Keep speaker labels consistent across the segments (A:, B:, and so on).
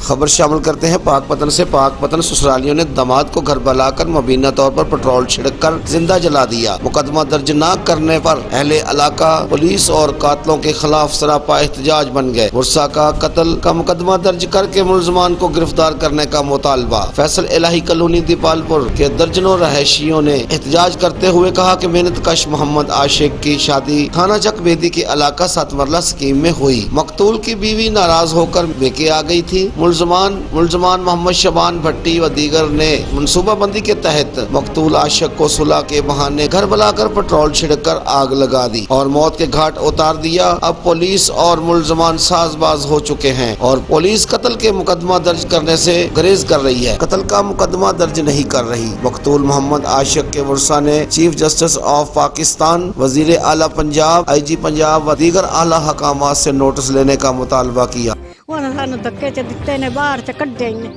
A: खबर शामिल करते हैं पाकपतन से। पाकपतन ससुरालियों ने दामाद को घर बुलाकर मुबीना तौर पर पेट्रोल छिड़ककर जिंदा जला दिया। मुकदमा दर्ज न करने पर अहले इलाका पुलिस और कातलों के खिलाफ सरापा एहतजाज बन गए। मुर्सा का कत्ल का मुकदमा दर्ज करके मुलजमान को गिरफ्तार करने का मुतालबा। फैसल इलाही कॉलोनी दीपालपुर के दर्जनों रहायशियों ने एहतजाज करते हुए कहा कि मेहनत कश मोहम्मद आशिक की शादी थाना चक बेदी के इलाका सातमरला स्कीम में हुई। मकतूल की बीवी नाराज होकर बेके आ गई थी। मुलजमान मोहम्मद शबान भट्टी व दीगर ने मनसूबाबंदी के तहत मकतूल आशिक को सुलह के बहाने घर बुलाकर पेट्रोल छिड़ककर आग लगा दी और मौत के घाट उतार दिया। अब पुलिस और मुलजमान साजबाज हो चुके हैं और पुलिस कत्ल के मुकदमा दर्ज करने से गुरेज कर रही है, कत्ल का मुकदमा दर्ज नहीं कर रही। मकतूल मोहम्मद आशिक के मुर्सा ने चीफ जस्टिस ऑफ पाकिस्तान, वजीर आला पंजाब, IG पंजाब व दीगर आला हकामात से नोटिस लेने का मुतालबा किया।
B: ਉਹਨਾਂ ਸਾਨੂੰ ਧੱਕੇ ਚ ਦਿੱਤੇ ਨੇ, ਬਾਹਰ ਚ ਕੱਢੇ ਨੇ।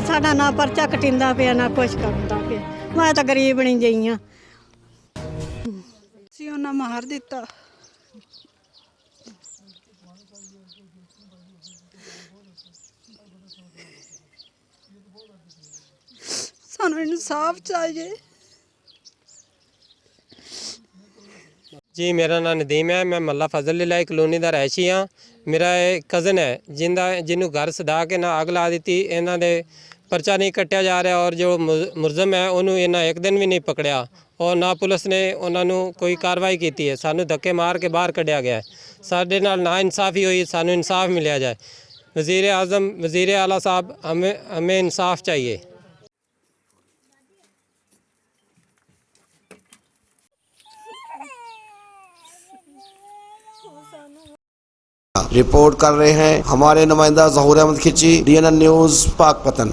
B: ਸਾਡਾ ਨਾ ਪਰਚਾ ਕਟਿੰਦਾ ਪਿਆ ਨਾ ਕੁਛ ਕਰਦਾ ਪਿਆ। ਮੈਂ ਤਾਂ ਗਰੀਬ ਨਹੀਂ ਗਈ ਆ।
C: ਸੀ ਉਹਨਾਂ ਮਾਰ ਦਿੱਤਾ। ਸਾਨੂੰ ਇਨਸਾਫ ਚਾਹੀਏ।
D: जी मेरा नाम नदीम है। मैं मल्ला फजल इलाही कॉलोनी का रहायशी हाँ। मेरा एक कज़न है जिन्होंने घर सदा के ना अग ला दी। इन्हों दे परचा नहीं कट्टिया जा रहा और जो मुलजम है उन्होंने इन्हें एक दिन भी नहीं पकड़िया और ना पुलिस ने उन्होंने कोई कार्रवाई की है। सानू धक्के मार के बाहर कढ़िया गया है। साडे नाल ना इंसाफी हुई, सानू इंसाफ मिलिया जाए। वज़ीर आज़म, वज़ीर आला साहब, हमें इंसाफ चाहिए।
A: रिपोर्ट कर रहे हैं हमारे नुमाइंदा ज़हूर अहमद खिची, DNN न्यूज़ पाकपतन।